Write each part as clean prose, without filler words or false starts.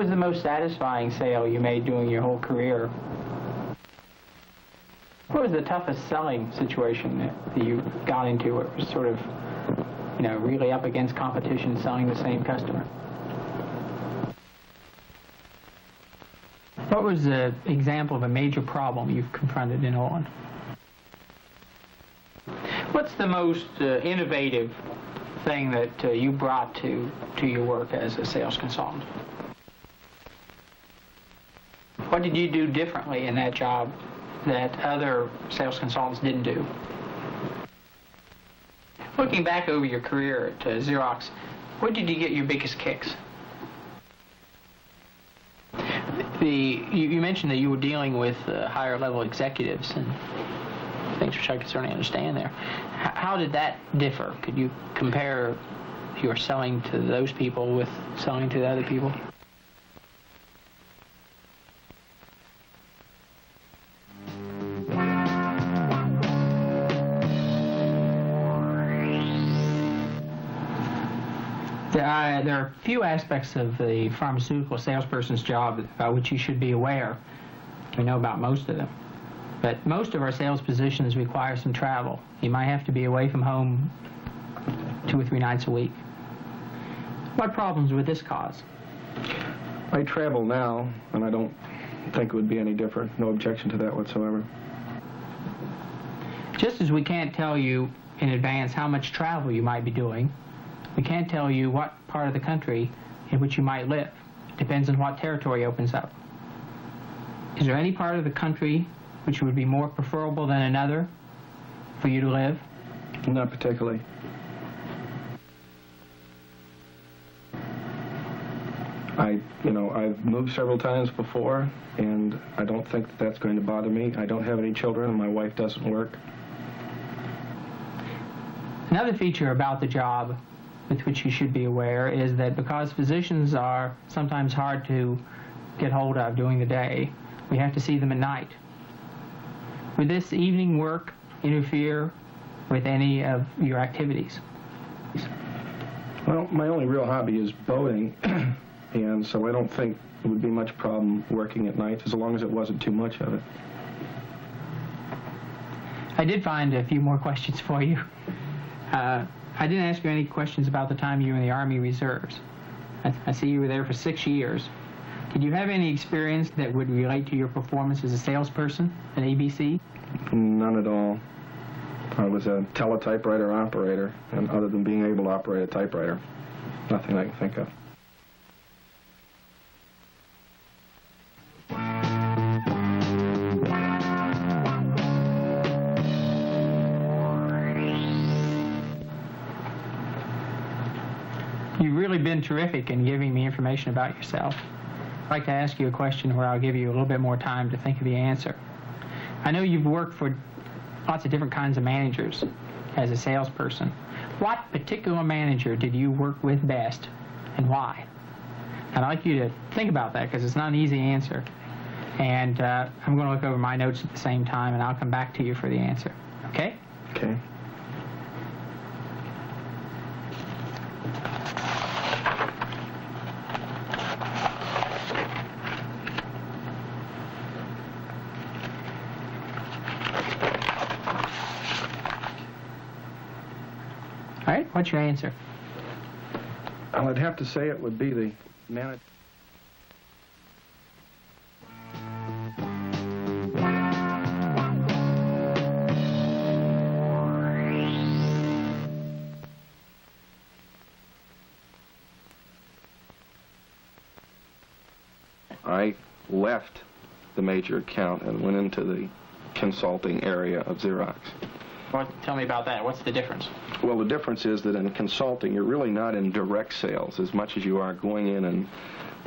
was the most satisfying sale you made during your whole career? What was the toughest selling situation that you got into? It was sort of, you know, really up against competition selling the same customer. What was an example of a major problem you've confronted in on? What's the most innovative thing that you brought to your work as a sales consultant? What did you do differently in that job that other sales consultants didn't do? Looking back over your career at Xerox, where did you get your biggest kicks? You mentioned that you were dealing with higher level executives and things which I could certainly understand there. How did that differ? Could you compare your selling to those people with selling to the other people? There are few aspects of the pharmaceutical salesperson's job about which you should be aware. We know about most of them. But most of our sales positions require some travel. You might have to be away from home 2 or 3 nights a week. What problems would this cause? I travel now, and I don't think it would be any different. No objection to that whatsoever. Just as we can't tell you in advance how much travel you might be doing, we can't tell you what part of the country in which you might live. It depends on what territory opens up. Is there any part of the country which would be more preferable than another for you to live? Not particularly. I've moved several times before, and I don't think that that's going to bother me. I don't have any children, and my wife doesn't work. Another feature about the job with which you should be aware is that because physicians are sometimes hard to get hold of during the day, we have to see them at night. Would this evening work interfere with any of your activities? Well, my only real hobby is boating, and so I don't think it would be much problem working at night, as long as it wasn't too much of it. I did find a few more questions for you. I didn't ask you any questions about the time you were in the Army Reserves. I see you were there for 6 years. Did you have any experience that would relate to your performance as a salesperson at ABC? None at all. I was a teletypewriter operator, and other than being able to operate a typewriter, nothing I can think of. You've really been terrific in giving me information about yourself. I'd like to ask you a question where I'll give you a little bit more time to think of the answer. I know you've worked for lots of different kinds of managers as a salesperson. What particular manager did you work with best, and why? I'd like you to think about that, because it's not an easy answer. And I'm going to look over my notes at the same time, and I'll come back to you for the answer. Okay? Okay. All right, what's your answer? Well, I'd have to say it would be the manager. I left the major account and went into the consulting area of Xerox. Tell me about that. What's the difference? Well, the difference is that in consulting, you're really not in direct sales as much as you are going in and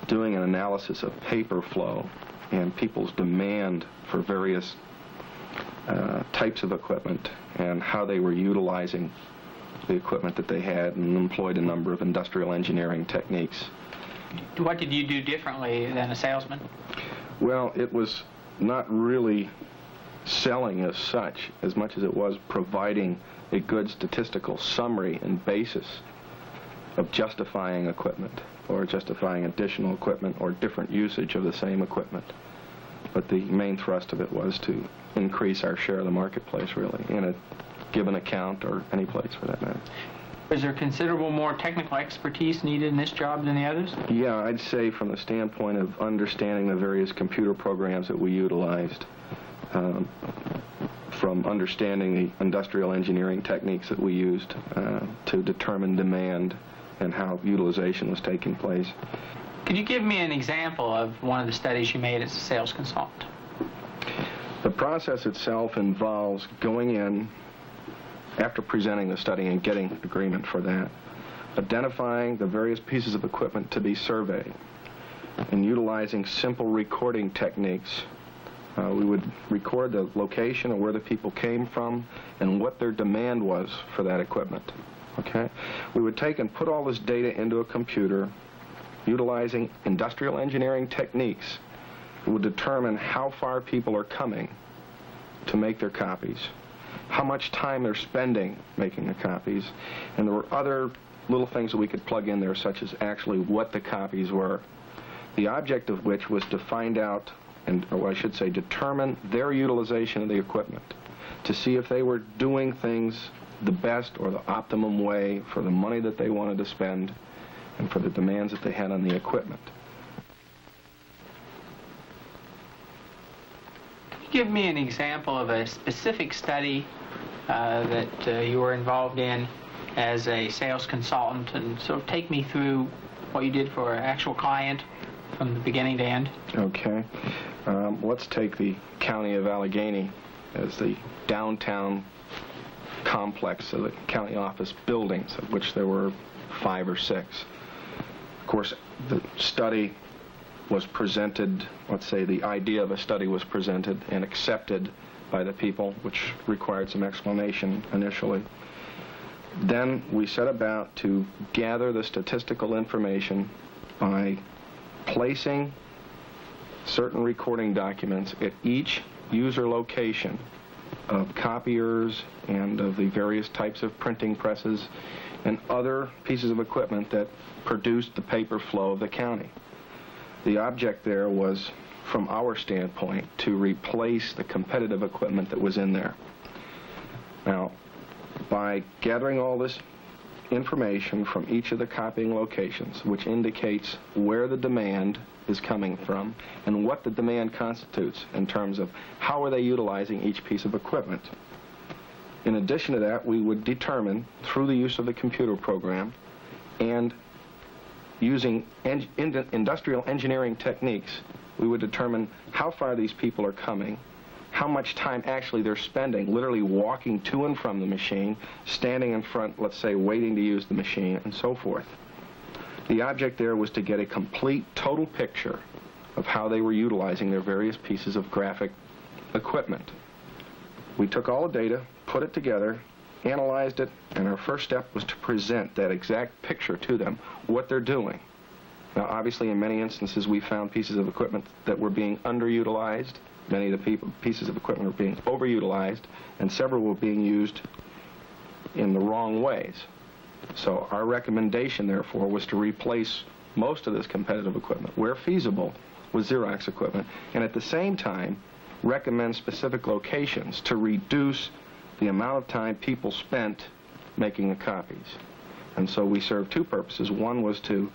doing an analysis of paper flow and people's demand for various types of equipment and how they were utilizing the equipment that they had, and employed a number of industrial engineering techniques. What did you do differently than a salesman? Well, it was not really selling as such, as much as it was providing a good statistical summary and basis of justifying equipment or justifying additional equipment or different usage of the same equipment. But the main thrust of it was to increase our share of the marketplace, really, in a given account or any place for that matter. Is there considerable more technical expertise needed in this job than the others? Yeah, I'd say from the standpoint of understanding the various computer programs that we utilized, from understanding the industrial engineering techniques that we used to determine demand and how utilization was taking place. Could you give me an example of one of the studies you made as a sales consultant? The process itself involves going in after presenting the study and getting agreement for that, identifying the various pieces of equipment to be surveyed, and utilizing simple recording techniques. We would record the location of where the people came from and what their demand was for that equipment. Okay? We would take and put all this data into a computer, utilizing industrial engineering techniques. We would determine how far people are coming to make their copies, how much time they're spending making the copies, and there were other little things that we could plug in there, such as actually what the copies were. The object of which was to find out, or I should say determine their utilization of the equipment, to see if they were doing things the best or the optimum way for the money that they wanted to spend and for the demands that they had on the equipment. Can you give me an example of a specific study that you were involved in as a sales consultant, and sort of take me through what you did for an actual client from the beginning to end? Okay. Let's take the county of Allegheny as the downtown complex of the county office buildings, of which there were 5 or 6. Of course, the study was presented, let's say the idea of a study was presented and accepted by the people, which required some explanation initially. Then we set about to gather the statistical information by placing certain recording documents at each user location of copiers and of the various types of printing presses and other pieces of equipment that produced the paper flow of the county. The object there was, from our standpoint, to replace the competitive equipment that was in there. Now, by gathering all this information from each of the copying locations, which indicates where the demand is coming from and what the demand constitutes in terms of how are they utilizing each piece of equipment. In addition to that, we would determine, through the use of the computer program and using industrial engineering techniques, we would determine how far these people are coming, how much time actually they're spending literally walking to and from the machine, standing in front, let's say, waiting to use the machine, and so forth. The object there was to get a complete, total picture of how they were utilizing their various pieces of graphic equipment. We took all the data, put it together, analyzed it, and our first step was to present that exact picture to them, what they're doing. Now, obviously, in many instances, we found pieces of equipment that were being underutilized. Many of the pieces of equipment were being overutilized, and several were being used in the wrong ways. So our recommendation, therefore, was to replace most of this competitive equipment, where feasible, with Xerox equipment, and at the same time, recommend specific locations to reduce the amount of time people spent making the copies. And so we served 2 purposes. One was to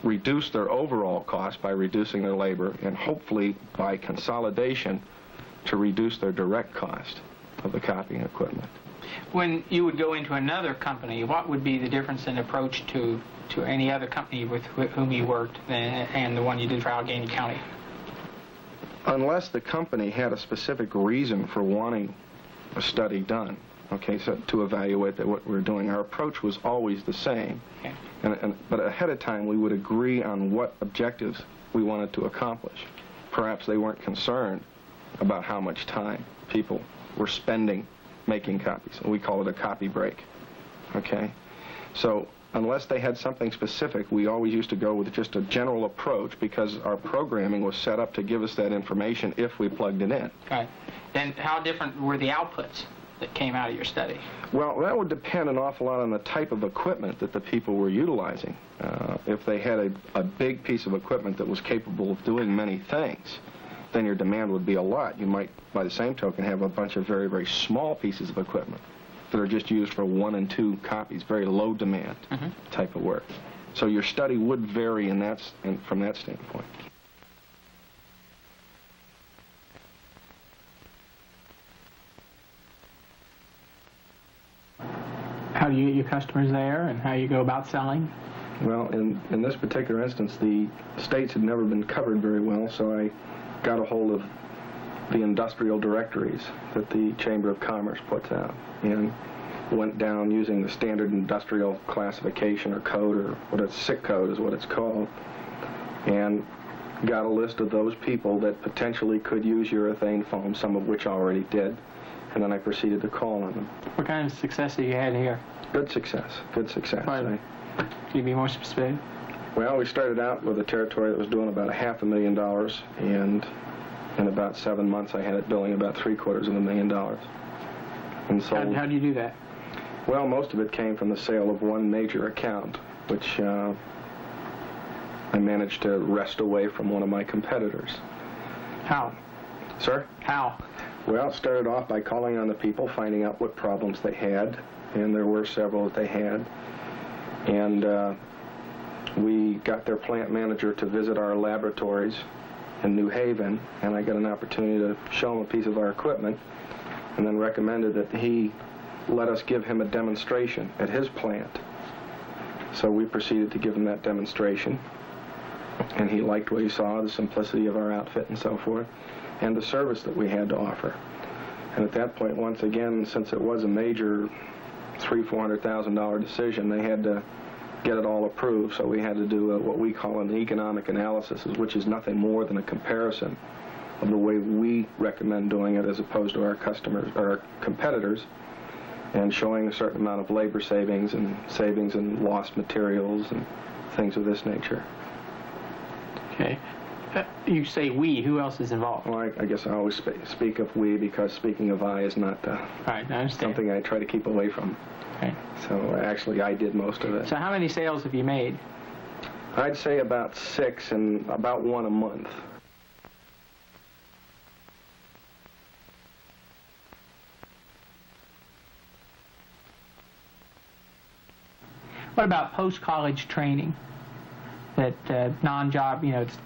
reduce their overall cost by reducing their labor, and hopefully by consolidation to reduce their direct cost of the copying equipment. When you would go into another company, what would be the difference in approach to any other company with whom you worked and the one you did for Allegheny County? Unless the company had a specific reason for wanting a study done, okay, so to evaluate that what we're doing, our approach was always the same. Okay. But ahead of time, we would agree on what objectives we wanted to accomplish. Perhaps they weren't concerned about how much time people were spending making copies. We call it a copy break. Okay? So unless they had something specific, we always used to go with just a general approach because our programming was set up to give us that information if we plugged it in. Right. And how different were the outputs? that came out of your study? Well, that would depend an awful lot on the type of equipment that the people were utilizing. If they had a big piece of equipment that was capable of doing many things, then your demand would be a lot. You might, by the same token, have a bunch of very, very small pieces of equipment that are just used for 1 and 2 copies, very low demand type of work. So your study would vary from that standpoint. How do you get your customers there, and how you go about selling? Well, in this particular instance, the states had never been covered very well, so I got a hold of the industrial directories that the Chamber of Commerce puts out, and went down using the standard industrial classification or code, or what a SIC code is what it's called, and got a list of those people that potentially could use urethane foam, some of which already did, and then I proceeded to call on them. What kind of success have you had here? Good success. Good success. Can you be more specific? Well, we started out with a territory that was doing about $500,000, and in about 7 months I had it billing about $750,000. And so, how do you do that? Well, most of it came from the sale of one major account, which I managed to wrest away from one of my competitors. How? Sir? How? Well, it started off by calling on the people, finding out what problems they had, and there were several that they had. And we got their plant manager to visit our laboratories in New Haven, and I got an opportunity to show him a piece of our equipment, and then recommended that he let us give him a demonstration at his plant. So we proceeded to give him that demonstration, and he liked what he saw, the simplicity of our outfit and so forth, and the service that we had to offer. And at that point, once again, since it was a major $300,000–400,000 decision, they had to get it all approved, so we had to do what we call an economic analysis, which is nothing more than a comparison of the way we recommend doing it as opposed to our customers or our competitors, and showing a certain amount of labor savings and lost materials and things of this nature. Okay. You say we. Who else is involved? Well, I guess I always speak of we, because speaking of I is not right, I understand. Something I try to keep away from. Okay. So actually I did most of it. So how many sales have you made? I'd say about 6, and about 1 a month. What about post-college training? That non-job, it's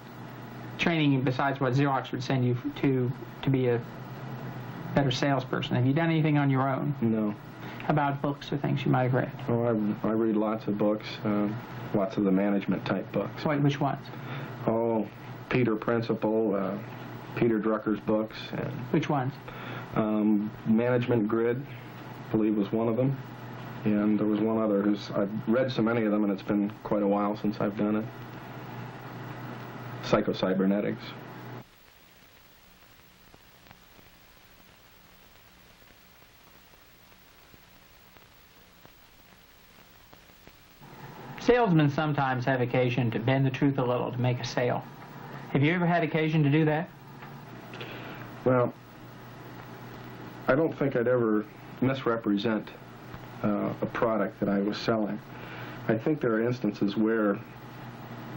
training besides what Xerox would send you to be a better salesperson. Have you done anything on your own? No. How about books or things you might have read? Oh, I read lots of books, lots of the management-type books. Which ones? Oh, Peter Principle, Peter Drucker's books. And, which ones? Management Grid, I believe, was one of them. And there was one other I've read so many of them, and it's been quite a while since I've done it. Psycho-Cybernetics. Salesmen sometimes have occasion to bend the truth a little to make a sale. Have you ever had occasion to do that? Well, I don't think I'd ever misrepresent a product that I was selling. I think there are instances where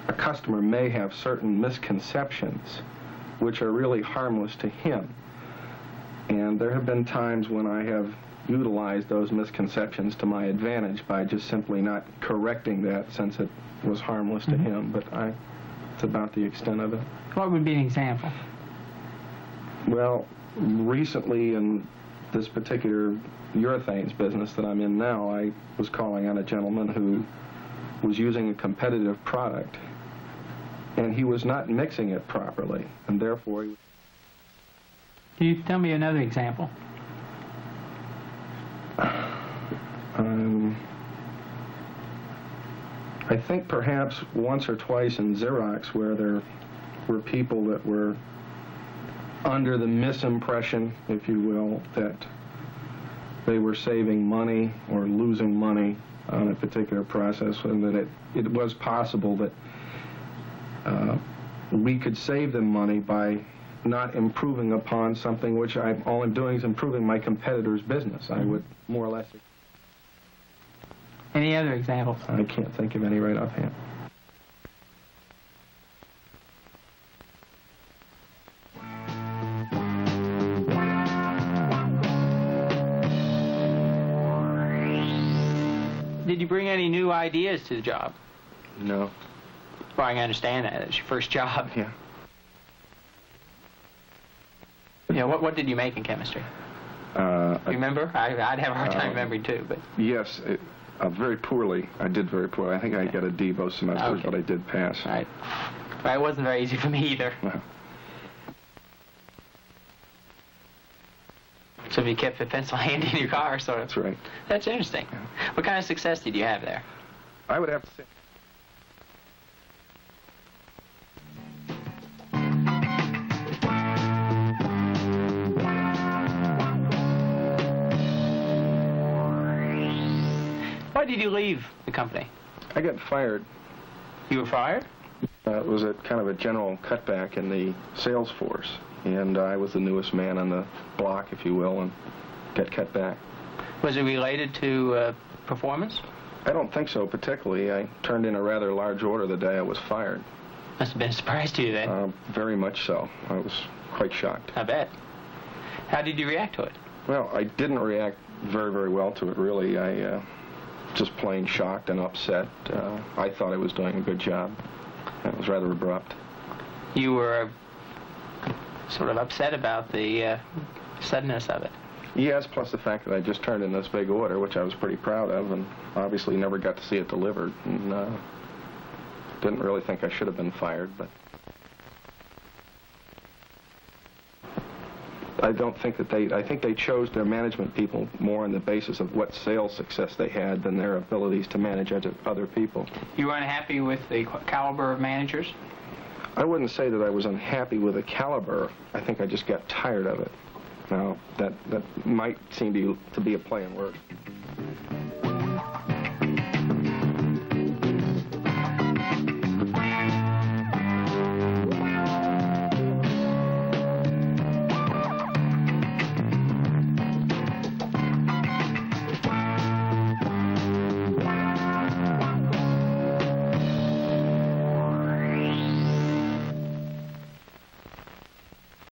a customer may have certain misconceptions which are really harmless to him. And there have been times when I have utilized those misconceptions to my advantage by just simply not correcting that, since it was harmless to him, but it's about the extent of it. What would be an example? Well, recently in this particular urethanes business that I'm in now, I was calling on a gentleman who was using a competitive product, and he was not mixing it properly, and therefore... Can you tell me another example? I think perhaps once or twice in Xerox where there were people that were under the misimpression, if you will, that they were saving money or losing money on a particular process, and that it was possible that we could save them money by not improving upon something which all I'm doing is improving my competitor's business. I would more or less... Any other examples? I can't think of any right offhand. Did you bring any new ideas to the job? No. Well, I can understand that. It's your first job. Yeah. Yeah, what did you make in chemistry? You remember? I'd have a hard time remembering, too, but... Yes, very poorly. I did very poorly. I think I got a D both semesters, but I did pass. Right. Well, it wasn't very easy for me either. No. So you kept the pencil handy in your car, sort of. That's right. That's interesting. Yeah. What kind of success did you have there? I would have to say... Why did you leave the company? I got fired. You were fired? It was kind of a general cutback in the sales force, and I was the newest man on the block, if you will, and got cut back. Was it related to performance? I don't think so, particularly. I turned in a rather large order the day I was fired. Must have been a surprise to you then. Very much so. I was quite shocked. I bet. How did you react to it? Well, I didn't react very, very well to it, really. I just plain shocked and upset. I thought I was doing a good job. It was rather abrupt. You were sort of upset about the suddenness of it. Yes, plus the fact that I just turned in this big order, which I was pretty proud of, and obviously never got to see it delivered. And didn't really think I should have been fired, but I don't think that I think they chose their management people more on the basis of what sales success they had than their abilities to manage other people. You were unhappy with the caliber of managers? I wouldn't say that I was unhappy with the caliber. I think I just got tired of it. Now, that might seem to be a play on words.